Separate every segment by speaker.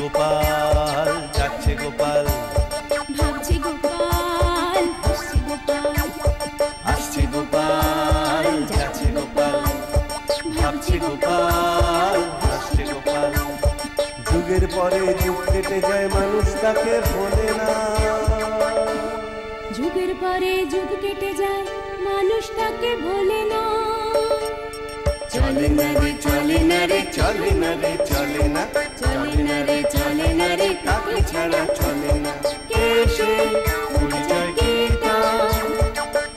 Speaker 1: গোপাল, যাচ্ছে গোপাল,
Speaker 2: ভাবছে গোপাল, আসছে গোপাল,
Speaker 1: আসছে গোপাল, যাচ্ছে গোপাল, ভাবছে গোপাল, আসছে গোপাল। যুগের পরে যুগ কেটে যায়, মানুষ তাকে ভোলে না।
Speaker 2: যুগের পরে যুগ কেটে যায়, মানুষ তাকে ভোলে না।
Speaker 1: চলে না রে, চলে না রে, চলে না রে, চলে না, চলে না রে, চলে না রে, কাকে ছাড়া চলে না। কে সে পরিচয় কে তার?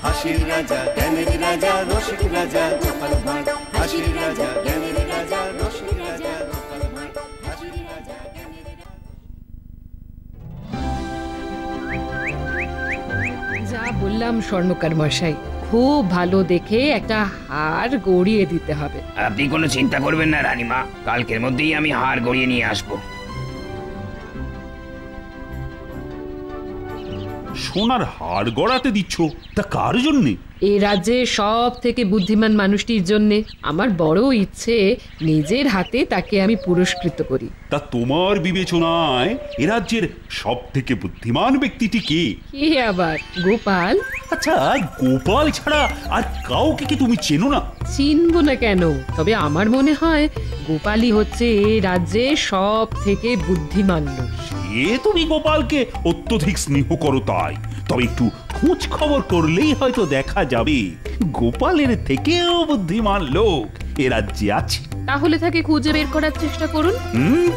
Speaker 1: হাসির রাজা, জ্ঞানের রাজা, রসিক রাজা গোপাল ভাঁড়। হাসির রাজা, জ্ঞানের রাজা, রসিক রাজা গোপাল ভাঁড়। হাসির রাজা, জ্ঞানের রাজা।
Speaker 3: যা বললাম স্বর্ণকার মশাই, খুব ভালো দেখে একটা হার গড়িয়ে দিতে হবে।
Speaker 4: আপনি কোনো চিন্তা করবেন না রানীমা, কালকের মধ্যেই আমি হার গড়িয়ে নিয়ে আসবো।
Speaker 5: সোনার হার গড়াতে দিচ্ছ, তা কার জন্যে?
Speaker 3: এ রাজ্যে সব থেকে বুদ্ধিমান মানুষটির জন্য আমার বড় ইচ্ছে নিজের হাতে তাকে আমি পুরস্কৃত করি।
Speaker 5: তা তোমার বিবেচনায় এ রাজ্যের সব থেকে বুদ্ধিমান ব্যক্তিটি কে?
Speaker 3: কি আবার গোপাল?
Speaker 5: আচ্ছা, গোপাল ছাড়া আর কাউকে কি তুমি চেনো না?
Speaker 3: চিনবো না কেন? তবে আমার মনে হয় গোপালই হচ্ছে এ রাজ্যে সব থেকে বুদ্ধিমান লোক।
Speaker 5: সে তুমি গোপালকে অত্যধিক স্নেহ করো তাই, তবে একটু খোঁজ খবর করলেই হয়তো দেখা যাবে গোপালের থেকেও বুদ্ধিমান লোক এ রাজ্যে আছে।
Speaker 3: তাহলে তাকে খুঁজে বের করার চেষ্টা করুন।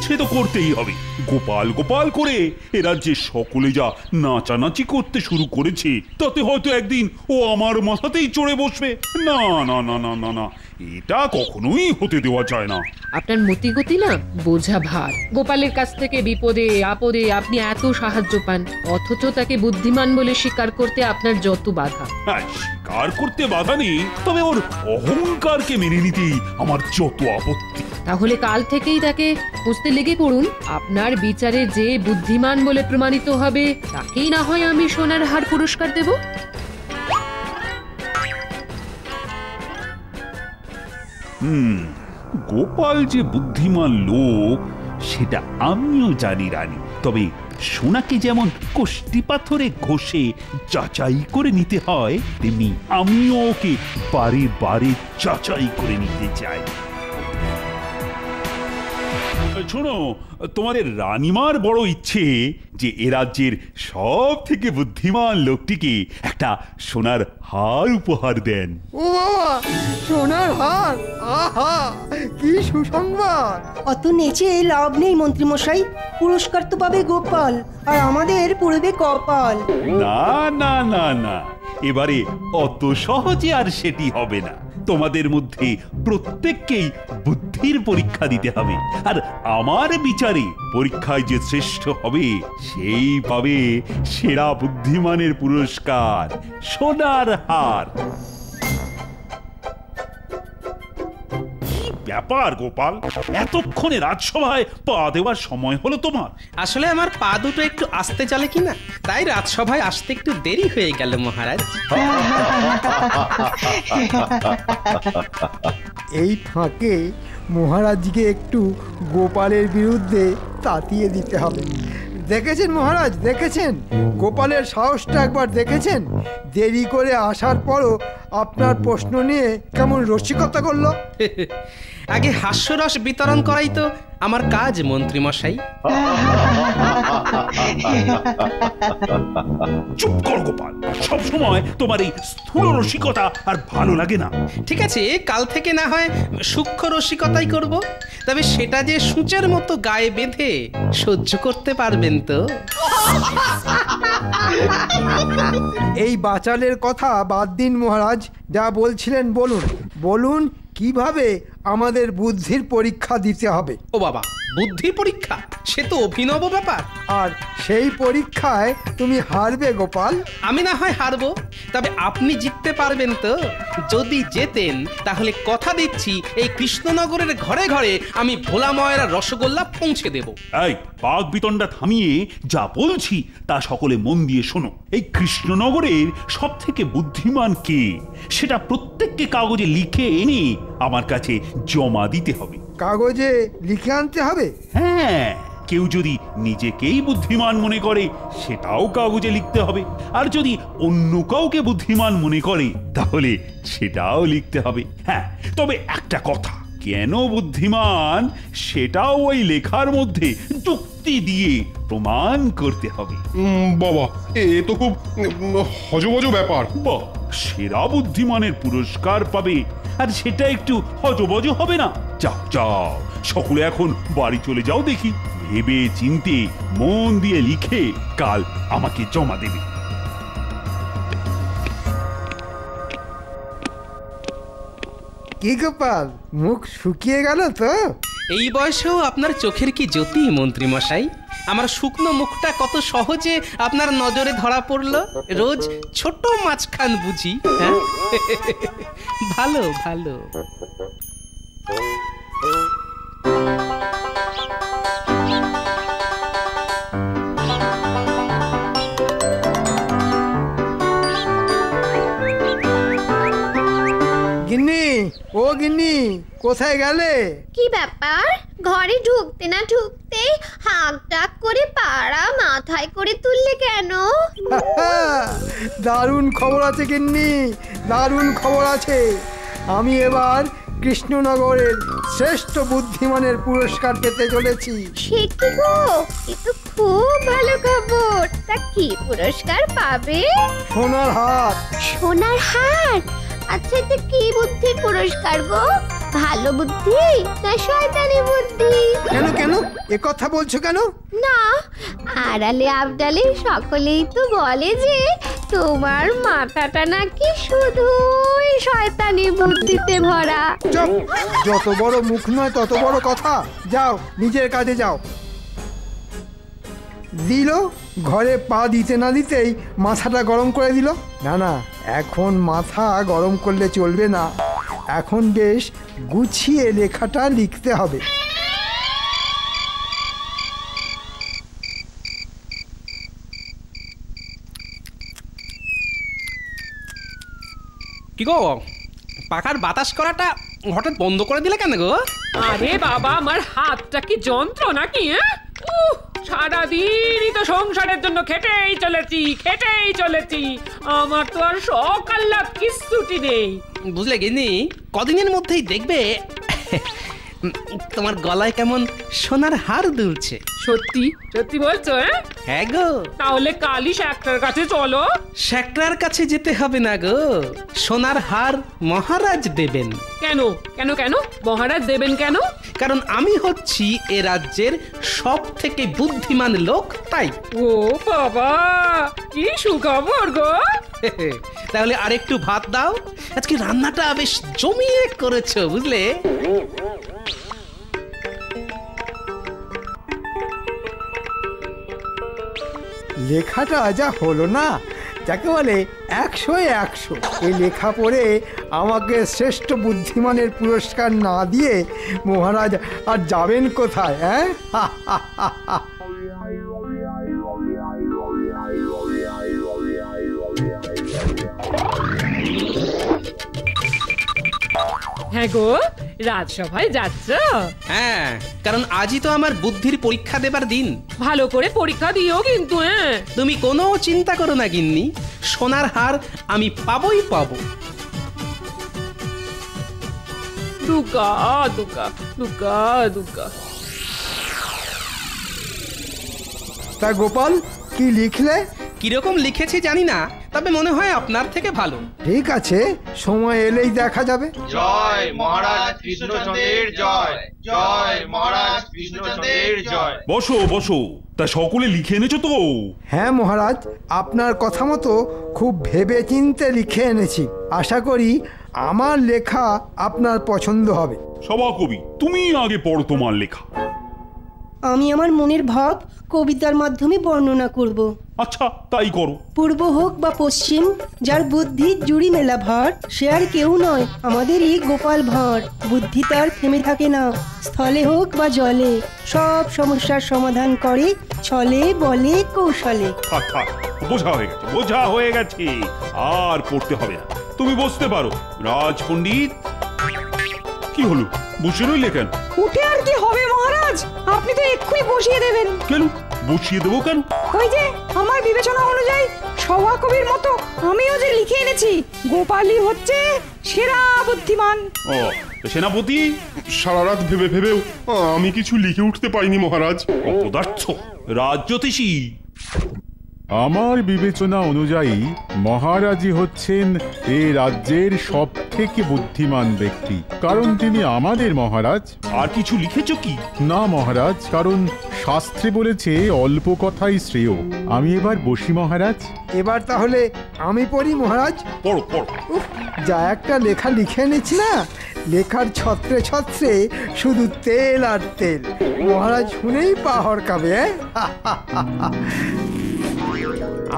Speaker 5: সে তো করতেই হবে। গোপাল গোপাল করে এ রাজ্যে সকলে যা নাচানাচি করতে শুরু করেছে, তাতে হয়তো একদিন ও আমার মাথাতেই চড়ে বসবে। না না না না না না, এটা কখনোই হতে দেওয়া যায় না।
Speaker 3: আপনার মতিগতি না বোঝা ভার। গোপালের কাছ থেকে বিপদে আপদে আপনি এত সাহায্য পান, অথচ তাকে বুদ্ধিমান বলে স্বীকার করতে আপনার যত বাধা।
Speaker 5: হ্যাঁ, স্বীকার করতে বাধা নেই, তবে ওর অহংকারকে মেনে নিতেই আমার যত আপত্তি।
Speaker 3: তাহলে কাল থেকেই তাকে খুঁজতে লেগে পড়ুন। আপনার বিচারে যে বুদ্ধিমান বলে প্রমাণিত হবে তাকেই না হয় আমি সোনার হার পুরস্কার দেব।
Speaker 5: গোপাল যে বুদ্ধিমান লোক সেটা আমিও জানি রানী, তবে সোনাকে যেমন কষ্টি পাথরে ঘষে যাচাই করে নিতে হয়, তেমনি আমিও ওকে বারে বারে যাচাই করে নিতে চাই। শোনো, তোমাদের রানীমার বড় ইচ্ছে যে এ রাজ্যের সব থেকে বুদ্ধিমান লোকটিকে একটা সোনার হার উপহার দেন।
Speaker 6: ও বাবা, সোনার হার! আহা, কি সুসংবাদ!
Speaker 7: অত নেচে লাভ নেই মন্ত্রী মশাই, পুরস্কার তো পাবে গোপাল, আর আমাদের পড়বে কপাল।
Speaker 5: না না না না, এবারে অত সহজে আর সেটি হবে না। তোমাদের মধ্যে প্রত্যেককেই বুদ্ধির পরীক্ষা দিতে হবে, আর আমার বিচারে পরীক্ষায় যে শ্রেষ্ঠ হবে সেই পাবে সেরা বুদ্ধিমানের পুরস্কার, সোনার হার। ব্যাপার গোপাল, এতক্ষণে রাজসভায় পা দেওয়ার সময় হলো তোমার?
Speaker 8: আসলে আমার পা দুটো একটু আস্তে চলে কিনা, তাই রাজসভায় আসতে একটু দেরি হয়ে গেল মহারাজ।
Speaker 6: এই ফাঁকে মহারাজকে একটু গোপালের বিরুদ্ধে তাতিয়ে দিতে হবে। দেখেছেন মহারাজ, দেখেছেন গোপালের সাহসটা একবার দেখেছেন? দেরি করে আসার পরও আপনার প্রশ্ন নিয়ে কেমন রসিকতা করলো।
Speaker 8: আগে হাস্যরস বিতরণ করাই তো আমার কাজ মন্ত্রী মশাই।
Speaker 5: চুপ কর গোপাল, সব সময় তোমার এই স্থূল রসিকতা আর ভালো লাগে না।
Speaker 8: ঠিক আছে, কাল থেকে না হয় সূক্ষ্ম রসিকতাই করব, তবে সেটা যে সূচের মতো গায়ে বেঁধে সহ্য করতে পারবেন তো?
Speaker 6: এই বাচালের কথা বাদ দিন মহারাজ, যা বলছিলেন বলুন। বলুন কিভাবে আমাদের বুদ্ধির পরীক্ষা দিতে হবে।
Speaker 8: ও বাবা, বুদ্ধি পরীক্ষা? সে তো অভিনব ব্যাপার।
Speaker 6: আর সেই পরীক্ষায় তুমি হারবে গোপাল।
Speaker 8: আমি না হয় হারবো, তবে আপনি জিততে পারবেন তো? যদি জেতেন তাহলে কথা দিচ্ছি এই কৃষ্ণনগরের ঘরে ঘরে আমি ভোলা ময়রা রসগোল্লা পৌঁছে দেব।
Speaker 5: এই বাঘ বিতণ্ডা থামিয়ে যা বলছি তা সকলে মন দিয়ে শোনো। এই কৃষ্ণনগরের সব থেকে বুদ্ধিমান কে সেটা প্রত্যেককে কাগজে লিখে এনে আমার কাছে জমা দিতে হবে।
Speaker 6: কাগজে লিখে আনতে হবে?
Speaker 5: হ্যাঁ, কেউ যদি নিজেকেই বুদ্ধিমান মনে করে সেটাও কাগজে লিখতে হবে, আর যদি অন্য কাউকে বুদ্ধিমান মনে করে তাহলে সেটাও লিখতে হবে। হ্যাঁ, তবে একটা কথা, কেন বুদ্ধিমান সেটাও ওই লেখার মধ্যে যুক্তি দিয়ে প্রমাণ করতে হবে।
Speaker 9: বাবা, এ তো খুব হজবজ ব্যাপার।
Speaker 5: বাহ, সেরা বুদ্ধিমানের পুরস্কার পাবে, আর সেটা একটু হজবজ হবে না? যাও যাও, সকলে এখন বাড়ি চলে যাও। দেখি, ভেবে চিন্তে মন দিয়ে লিখে কাল আমাকে জমা দেবে।
Speaker 6: কি গোপাল, মুখ শুকিয়ে গেল তো?
Speaker 8: এই বয়সেও আপনার চোখের কি জ্যোতি মন্ত্রী মশাই! আমার শুকনো মুখটা কত সহজে আপনার নজরে ধরা পড়লো। রোজ ছোট মাছখান বুঝি, হ্যাঁ? ভালো ভালো।
Speaker 6: গিন্নি, ও গিন্নি, কোথায় গেলে?
Speaker 10: কি ব্যাপার? ঘরে ঢুকতে না ঢুকতে হাঁক ডাক করে পাড়া মাথায় করে তুললে কেন?
Speaker 6: দারুণ খবর আছে গিন্নি, দারুণ খবর আছে। আমি এবার কৃষ্ণনগরের শ্রেষ্ঠ বুদ্ধিমানের পুরস্কার পেতে চলেছি।
Speaker 10: সে কি গো, এ তো খুব ভালো খবর। তা কি পুরস্কার পাবে?
Speaker 6: সোনার হার।
Speaker 10: সোনার হার? আচ্ছা, এটা কি বুদ্ধির পুরস্কার গো? ভালো বুদ্ধি না শয়তানি বুদ্ধি?
Speaker 6: কেন কেন এ কথা বলছো কেন?
Speaker 10: না, আড়ালে আবডালে সকলেই তো বলে যে তোমার মাথাটা নাকি শুধুই শয়তানি বুদ্ধিতে ভরা।
Speaker 6: চুপ, যত বড় মুখ নয় তত বড় কথা। যাও, নিজের কাজে যাও। দিল, ঘরে পা দিতে না দিতেই মাথাটা গরম করে দিল। না না, এখন মাথা গরম করলে চলবে না, এখন বেশ গুছিয়ে লেখাটা লিখতে হবে।
Speaker 8: কি গো, পাখার বাতাস করাটা হঠাৎ বন্ধ করে দিলে কেন গো?
Speaker 3: আরে বাবা, আমার হাতটা কি যন্ত্র নাকি? সারাদিনই তো সংসারের জন্য খেটেই চলেছি। আমার তো আর শখ আহ্লাদ কিচ্ছুটি নেই।
Speaker 8: বুঝলে গিন্নি, কদিনের মধ্যেই দেখবে তোমার গলায় কেমন সোনার হার দুলছে।
Speaker 3: সত্যি সত্যি বলছো?
Speaker 8: হ্যাঁ গো।
Speaker 3: তাহলে কালই শাকটার কাছে চলো।
Speaker 8: শাকটার কাছে যেতে হবে না গো, সোনার হার মহারাজ দেবেন।
Speaker 3: কেন কেন কেন মহারাজ দেবেন কেন?
Speaker 8: কারণ আমি হচ্ছি এ রাজ্যের সব থেকে বুদ্ধিমান লোক, তাই।
Speaker 3: ও বাবা, কি সুখবর গো!
Speaker 8: তাহলে আরেকটু ভাত দাও, আজকে রান্নাটা বেশ জমিয়ে করেছো, বুঝলে?
Speaker 6: লেখাটা যা হলো না, যাকে বলে 100-100। এই লেখা পড়ে আমাকে শ্রেষ্ঠ বুদ্ধিমানের পুরস্কার না দিয়ে মহারাজ আর যাবেন কোথায়? হ্যাঁ,
Speaker 3: হ্যাঁ গো, রাজসভায় যাচ্ছ?
Speaker 8: হ্যাঁ, কারণ আজই তো আমার বুদ্ধির পরীক্ষা দেবার দিন।
Speaker 3: ভালো করে পরীক্ষা দিও কিন্তু।
Speaker 8: তুমি কোনো চিন্তা করো না গিন্নি, সোনার হার আমি পাবোই পাবো।
Speaker 3: দুগা দুগা দুগা দুগা।
Speaker 6: তা গোপাল, কি লিখলে?
Speaker 8: কিরকম লিখেছি জানি না, তবে মনে হয় আপনার থেকে ভালো।
Speaker 6: ঠিক আছে, সময় এলেই দেখা যাবে।
Speaker 11: জয় মহারাজ কৃষ্ণচন্দ্রের জয়, জয় মহারাজ কৃষ্ণচন্দ্রের জয়।
Speaker 5: বসো বসো, তা সকলে লিখে এনেছো তো?
Speaker 6: হ্যাঁ মহারাজ, আপনার কথা মতো খুব ভেবে চিন্তে লিখে এনেছি। আশা করি আমার লেখা আপনার পছন্দ হবে।
Speaker 5: সভাকবি, তুমি আগে পড়ো তোমার লেখা।
Speaker 7: আমি আমার মনের ভাব কবিতার মাধ্যমে বর্ণনা করব।
Speaker 5: আচ্ছা, তাই করো।
Speaker 7: পূর্ব হোক বা পশ্চিম, যার বুদ্ধির জুড়ি মেলা ভার, সে আর কেউ নয় আমাদেরই গোপাল ভাঁড়। বুদ্ধি তার থেমে থাকে না, স্থলে হোক বা জলে, সব সমস্যার সমাধান করে ছলে বলে কৌশলে।
Speaker 5: বোঝা হয়ে গেছে, আর পড়তে হবে না, তুমি বসতে পারো। রাজ পণ্ডিত, কি হলো, বসে রইলে কেন?
Speaker 12: উঠে আর কি হবে মহারাজ, আপনি তো এক্ষুনি বসিয়ে দেবেন।
Speaker 5: কেন বসিয়ে দেবো কেন?
Speaker 12: ওই যে আমার বিবেচনা অনুযায়ী সভাকবির মতো আমিও যে লিখে এনেছি, গোপালই হচ্ছে সেরা বুদ্ধিমান।
Speaker 5: ও সেনাপতি,
Speaker 9: সারা রাত ভেবে ভেবেও আমি কিছু লিখে উঠতে পারিনি মহারাজ।
Speaker 5: অপদার্থ রাজজ্যোতিষী।
Speaker 13: আমার বিবেচনা অনুযায়ী মহারাজই হচ্ছেন এই রাজ্যের সব থেকে বুদ্ধিমান ব্যক্তি, কারণ তিনি আমাদের মহারাজ।
Speaker 5: আর কিছু লিখেছো কি?
Speaker 13: না মহারাজ, কারণ শাস্ত্রে বলেছে অল্প কথাই শ্রেয়। আমি এবার বসি মহারাজ।
Speaker 6: এবার তাহলে আমি পড়ি মহারাজ।
Speaker 5: পড়ো পড়ো।
Speaker 6: যা একটা লেখা লিখে এনেছি না, লেখার ছত্রে ছত্রে শুধু তেল আর তেল। মহারাজ শুনেই পা হড়কাবে।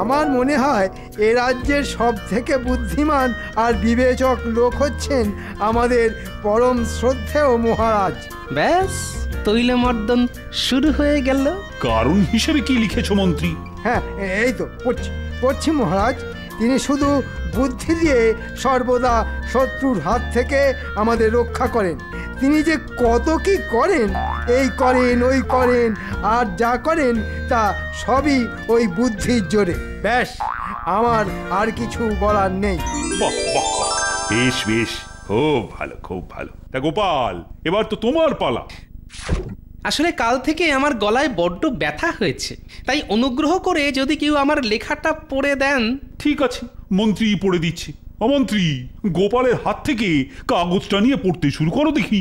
Speaker 6: আমার মনে হয় এ রাজ্যের সব থেকে বুদ্ধিমান আর বিবেচক লোক হচ্ছেন আমাদের পরম শ্রদ্ধেয় মহারাজ।
Speaker 8: ব্যাস তৈলমর্দন শুরু হয়ে গেল।
Speaker 5: কারণ হিসেবে কি লিখেছো মন্ত্রী?
Speaker 6: হ্যাঁ এই তো পড়ছি মহারাজ। তিনি শুধু বুদ্ধি দিয়ে সর্বদা শত্রুর হাত থেকে আমাদের রক্ষা করেন। তিনি যে কত কি করেন, এই করেন ওই করেন, আর যা করেন তা সবই ওই বুদ্ধির জোরে। ব্যাস, আমার আর কিছু বলার নেই।
Speaker 5: বাহ বাহ, বেশ বেশ, খুব ভালো খুব ভালো। তা গোপাল, এবার তো তোমার পালা।
Speaker 8: আসলে কাল থেকে আমার গলায় বড্ড ব্যথা হয়েছে, তাই অনুগ্রহ করে যদি কেউ আমার লেখাটা পড়ে দেন।
Speaker 5: ঠিক আছে, মন্ত্রী পড়ে দিচ্ছে। অমন্ত্রী, গোপালের হাত থেকে কাগজটা নিয়ে পড়তে শুরু করো দেখি।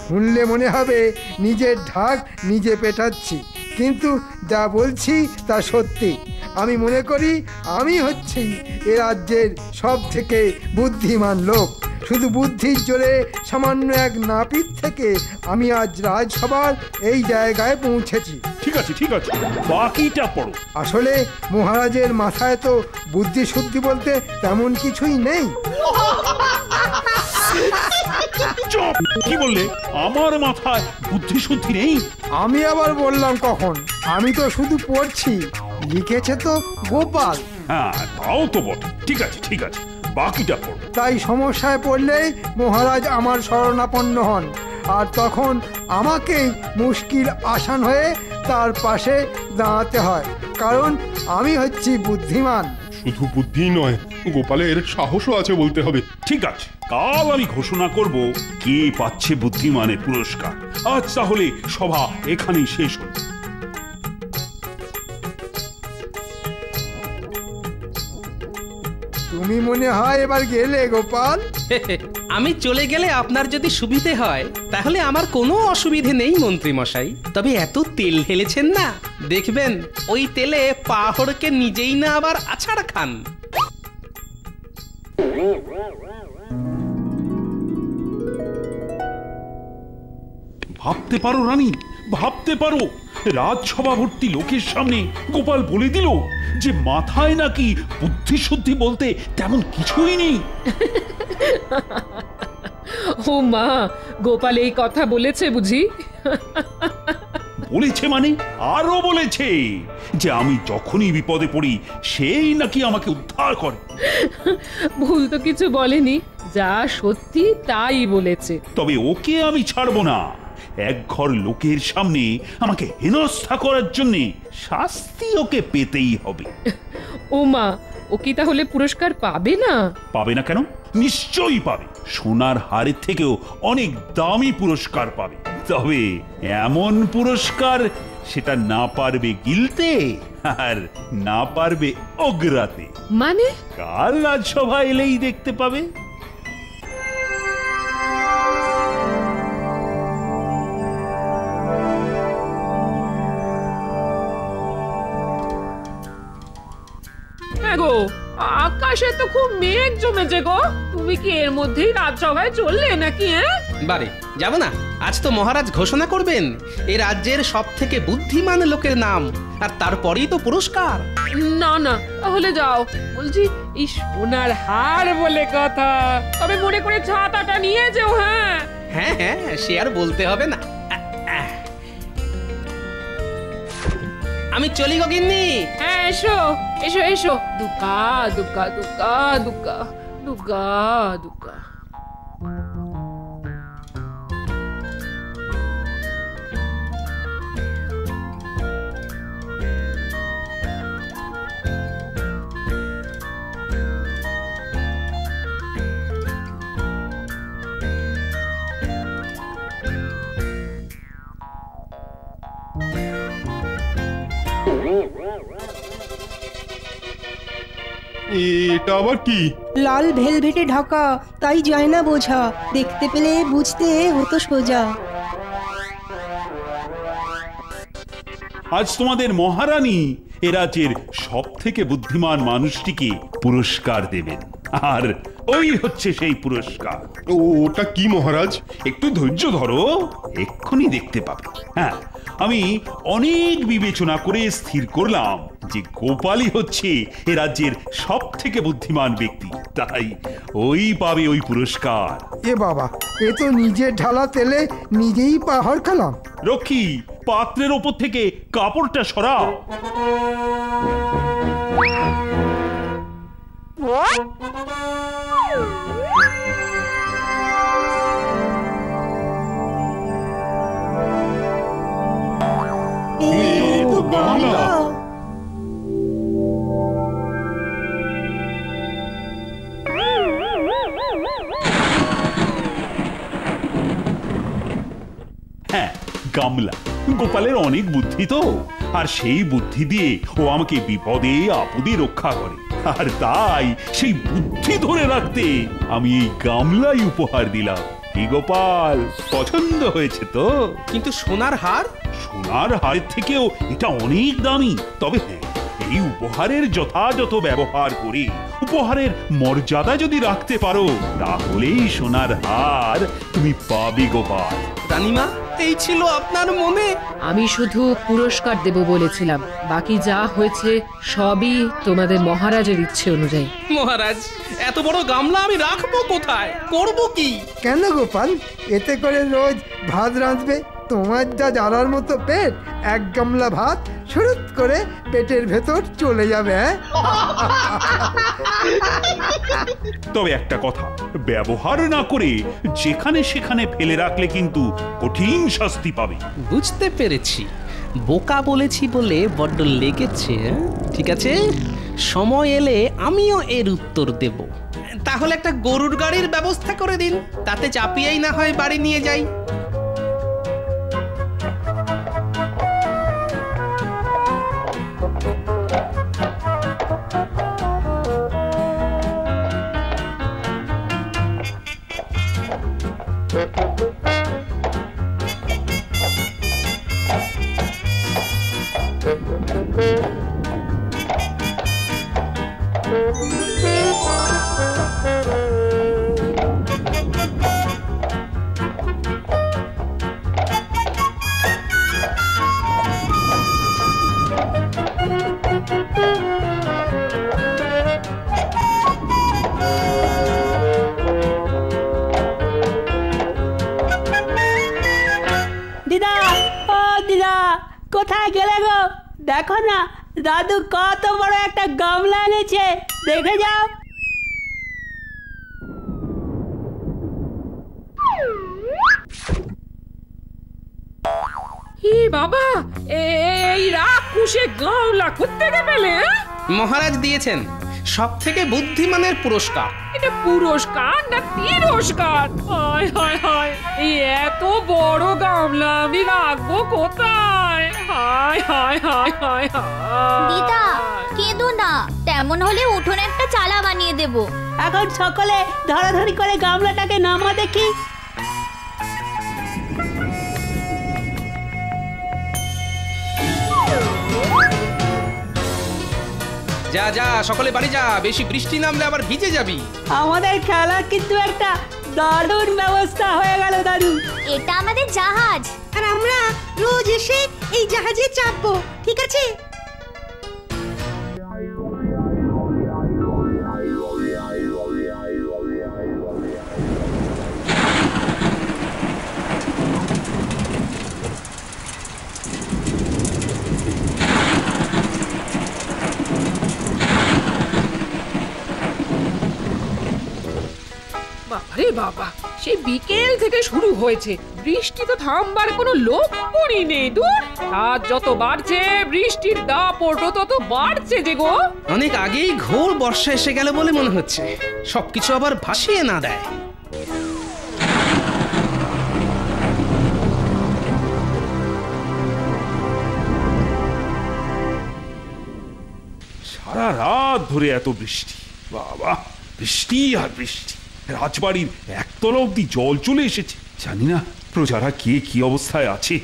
Speaker 6: শুনলে মনে হবে নিজের ঢাক নিজে পেটাচ্ছি, কিন্তু যা বলছি তা সত্যি। আমি মনে করি আমি হচ্ছি এ রাজ্যের সব থেকে বুদ্ধিমান লোক। শুধু বুদ্ধির জোরে সামান্য এক নাপিত থেকে আমি আজ রাজসভার এই জায়গায় পৌঁছেছি।
Speaker 5: ঠিক আছে ঠিক আছে, বাকিটা পড়ো।
Speaker 6: আসলে মহারাজের মাথায় তো বুদ্ধি শুদ্ধি বলতে তেমন কিছুই নেই।
Speaker 5: চুপ! কি বললে? আমার মাথায় বুদ্ধি শুদ্ধি নেই?
Speaker 6: আমি আবার বললাম কখন? আমি তো শুধু পড়ছি, লিখেছে তো গোপাল।
Speaker 5: হ্যাঁ তাও তো বটে। ঠিক আছে ঠিক আছে, বাকিটা পড়ো।
Speaker 6: তাই সমস্যায় পড়লেই মহারাজ আমার শরণাপন্ন হন, আর তখন আমাকেই মুশকিল আসান হয়ে তার পাশে দাঁড়াতে হয়, কারণ আমি হচ্ছি বুদ্ধিমান।
Speaker 9: শুধু বুদ্ধি নয়, গোপালের সাহসও আছে বলতে হবে।
Speaker 5: ঠিক আছে, কাল আমি ঘোষণা করব কে পাচ্ছে বুদ্ধিমানের পুরস্কার। আজ তাহলে সভা এখানেই শেষ হল।
Speaker 6: তুমি মনে হয় এবার গেলে গোপাল?
Speaker 8: আমি চলে গেলে আপনার যদি সুবিধে হয় তাহলে আমার কোনো অসুবিধে নেই মন্ত্রী মশাই। তবে এত তেল ঢেলেছেন না, দেখবেন ওই তেলে পাহড়কে নিজেই না আবার আছাড় খান।
Speaker 5: ভাবতে পারো রানী, ভাবতে পারো, রাজসভা ভর্তি লোকের সামনে গোপাল বলে দিল যে মাথায় নাকি বুদ্ধি শুদ্ধি বলতে তেমন কিছুই নেই।
Speaker 3: ও মা, গোপাল এই কথা বলেছে বুঝি?
Speaker 5: বলেছে মানে আরো বলেছে যে আমি যখনই বিপদে পড়ি সেই নাকি আমাকে উদ্ধার করে।
Speaker 3: ভুল তো কিছু বলেনি, যা সত্যি তাই বলেছে।
Speaker 5: তবে ওকে আমি ছাড়বো না। এক ঘর লোকের সামনে আমাকে হেনস্থা করার জন্য শাস্তি ওকে পেতেই হবে।
Speaker 3: ও মা, ও কি তাহলে পুরস্কার পাবে না?
Speaker 5: পাবে না কেন? নিশ্চয়ই পাবে। সোনার হারের থেকেও অনেক দামি পুরস্কার পাবে। তবে এমন পুরস্কার সেটা না পারবে গিলতে আর না পারবে ওগরাতে।
Speaker 3: মানে?
Speaker 5: কাল রাজসভা এলেই দেখতে পাবে।
Speaker 3: গো, আকাশে তো খুব মেঘ জমেছে গো। তুমি কি এর মধ্যেই রাজসভায় চললে নাকি?
Speaker 8: বারে যাব না? আজ তো মহারাজ ঘোষণা করবেন এই রাজ্যের সব থেকে বুদ্ধিমান লোকের নাম, আর তারপরেই তো পুরস্কার।
Speaker 3: না না, তাহলে যাও। বলছি এই সোনার হার বলে কথা, তবে মনে করে ছাতাটা নিয়ে যেও। হ্যাঁ
Speaker 8: হ্যাঁ হ্যাঁ, সে আর বলতে হবে না। আমি চলি গো গিন্নি।
Speaker 3: হ্যাঁ এসো এসো এসো। দুকা দুকা দুকা দুকা দুকা দুকা।
Speaker 9: এটা আবার কি?
Speaker 7: লাল ভেলভেটে ঢাকা, তাই যায় না বোঝা, দেখতে পেলে বুঝতে হতো সোজা।
Speaker 5: আজ তোমাদের মহারানী এ রাজ্যের সব থেকে বুদ্ধিমান মানুষটিকে পুরস্কার দেবেন, আর ওই হচ্ছে সেই পুরস্কার।
Speaker 9: ওটা কি মহারাজ?
Speaker 5: একটু ধৈর্য ধরো, এক্ষুনি দেখতে পাবে। হ্যাঁ, আমি অনেক বিবেচনা করে স্থির করলাম যে গোপালই হচ্ছে এ রাজ্যের সব থেকে বুদ্ধিমান ব্যক্তি, তাই ওই পাবে ওই পুরস্কার।
Speaker 6: এ বাবা, এ তো নিজের ঢালা তেলে নিজেই পাহাড় খেলাম।
Speaker 5: রক্ষী, পাত্রের ওপর থেকে কাপড়টা সরাও। হ্যাঁ, গামলা। গোপালের অনেক বুদ্ধি তো, আর সেই বুদ্ধি দিয়ে ও আমাকে বিপদে আপদে রক্ষা করে, আর তাই সেই বুদ্ধি ধরে রাখতে আমি এই গামলাই উপহার দিলাম। কি গোপাল, পছন্দ হয়েছে তো?
Speaker 8: কিন্তু সোনার হার?
Speaker 5: সোনার হারের থেকেও এটা অনেক দামি। তবে হ্যাঁ, এই উপহারের যথাযথ ব্যবহার করে উপহারের মর্যাদা যদি রাখতে পারো, তাহলেই সোনার হার তুমি পাবে গোপাল।
Speaker 8: রানীমা, এই ছিল আপনার মনে?
Speaker 3: আমি শুধু পুরস্কার দেব বলেছিলাম, বাকি যা হয়েছে সবই তোমাদের মহারাজের ইচ্ছে অনুযায়ী।
Speaker 8: মহারাজ, এত বড় গামলা আমি রাখবো কোথায়? করব কি?
Speaker 6: কেন গোপাল, এতে করে রোজ ভাত রাঁধবে? তোমার যা জ্বালার মতো পেট, এক গামলা ভাত শুরুত করে পেটের ভেতর চলে যাবে।
Speaker 5: তবে একটা কথা, ব্যবহার না করে যেখানে সেখানে ফেলে রাখলে কিন্তু কঠিন শাস্তি পাবে।
Speaker 8: বুঝতে পেরেছি, বোকা বলেছি বলে বড্ড লেগেছে। ঠিক আছে, সময় এলে আমিও এর উত্তর দেব। তাহলে একটা গরুর গাড়ির ব্যবস্থা করে দিন, তাতে চাপিয়েই না হয় বাড়ি নিয়ে যাই।
Speaker 14: কোথায় গেলে গো? দেখো না, দাদু কত বড় একটা গামলা এনেছে, দেখে যাও।
Speaker 3: হি বাবা, এই রাক্ষসে গামলা কোত্থেকে পেলে?
Speaker 8: মহারাজ দিয়েছেন সব থেকে বুদ্ধিমানের পুরস্কার।
Speaker 3: এটা পুরস্কার না তিরস্কার? হায় হায় হায়, এই এত বড় গামলা আমি রাখবো কোথায়? হায় হায় হায় হায় হায়।
Speaker 10: দিদা, কেঁদো না, তেমন হলে উঠোনে একটা চালা বানিয়ে দেব।
Speaker 14: এখন সকলে ধরাধরি করে গামলাটাকে নামা দেখি।
Speaker 8: যা যা, সকলে বাড়ি যা, বেশি বৃষ্টি নামলে আবার ভিজে যাবি।
Speaker 14: আমাদের খেলার কিন্তু একটা দারুণ ব্যবস্থা হয়ে গেল দাদু।
Speaker 10: এটা আমাদের জাহাজ,
Speaker 7: আর আমরা রোজ এসে এই জাহাজে চাপবো, ঠিক আছে?
Speaker 3: আরে বাবা, সেই বিকেল থেকে শুরু হয়েছে, বৃষ্টি তো থামবার কোনো লক্ষণই নেই। দূর, রাত যত বাড়ছে বৃষ্টির দাপটও তত বাড়ছে যে গো।
Speaker 8: অনেক আগেই ঘোর বর্ষা এসে গেল বলে মনে হচ্ছে, সবকিছু আবার ভাসিয়ে না দেয়।
Speaker 5: সারা রাত ধরে এত বৃষ্টি, বাবা, বৃষ্টি আর বৃষ্টি। রাজবাড়ির একতলা অব্দি জল চলে এসেছে। জানি না প্রজারা কে কি অবস্থায় আছে।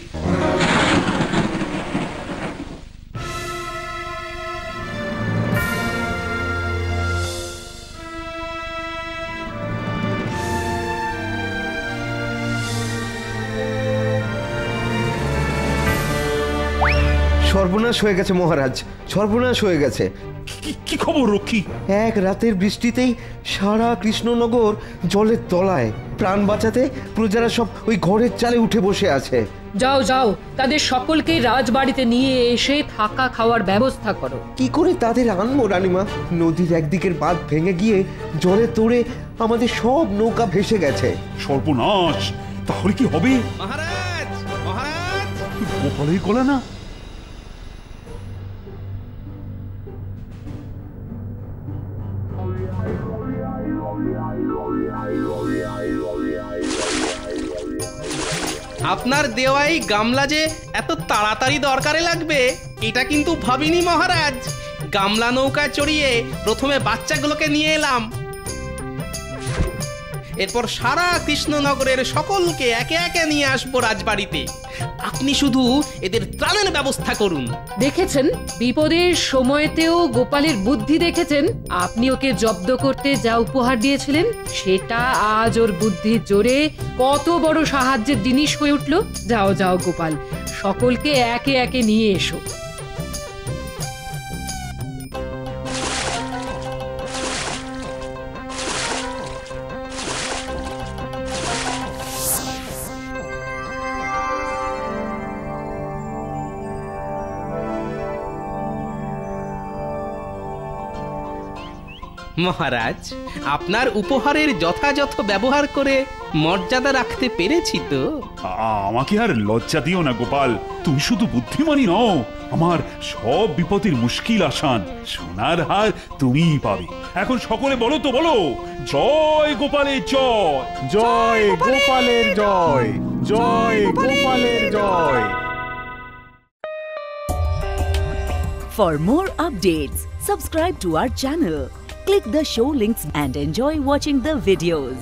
Speaker 15: সর্বনাশ হয়ে গেছে মহারাজ, সর্বনাশ হয়ে গেছে।
Speaker 5: কি খবর রক্ষী?
Speaker 15: এক রাতের বৃষ্টিতেই সারা কৃষ্ণনগর জলের তলায়। প্রাণ বাঁচাতে প্রজারা সব ওই ঘরের চালে উঠে বসে আছে।
Speaker 16: যাও যাও, তাদের সকলকে রাজবাড়িতে নিয়ে এসে থাকা খাওয়ার ব্যবস্থা করো।
Speaker 15: কি করে তাদের আনবো রানীমা? নদীর একদিকের বাঁধ ভেঙে গিয়ে জলে তোড়ে আমাদের সব নৌকা ভেসে গেছে।
Speaker 5: সর্বনাশ! তাহলে কি হবে?
Speaker 8: মহারাজ, মহারাজ!
Speaker 5: গোপালের গলা না?
Speaker 8: আপনার দেওয়াই গামলা যে এত তাড়াতাড়ি দরকারে লাগবে এটা কিন্তু ভাবিনি মহারাজ। গামলা নৌকায় চড়িয়ে প্রথমে বাচ্চাগুলোকে নিয়ে এলাম, এরপর সারা কৃষ্ণনগরের সকলকে একে একে নিয়ে আসবো রাজবাড়িতে। আপনি শুধু এদের ত্রাণের ব্যবস্থা করুন।
Speaker 16: দেখেছেন, বিপদের সময়তেও গোপালের বুদ্ধি দেখেছেন। আপনি ওকে জব্দ করতে যা উপহার দিয়েছিলেন সেটা আজ ওর বুদ্ধির জোরে কত বড় সাহায্যের জিনিস হয়ে উঠল। যাও যাও গোপাল, সকলকে একে একে নিয়ে এসো।
Speaker 8: মহারাজ, আপনার উপহারের যথাযথ ব্যবহার করে মর্যাদা রাখতে পেরেছি তো।
Speaker 5: আমাকে আর লজ্জা দিও না গোপাল, তুমি শুধু বুদ্ধিমানই নও, আমার সব বিপদের মুশকিল আসান। সোনার হার তুমিই পাবে। এখন সকলে বলো তো, বলো, জয় গোপালের জয়,
Speaker 13: জয় গোপালের জয়, জয় গোপালের জয়।
Speaker 17: For more updates, subscribe to our channel, click the show links and enjoy watching the videos.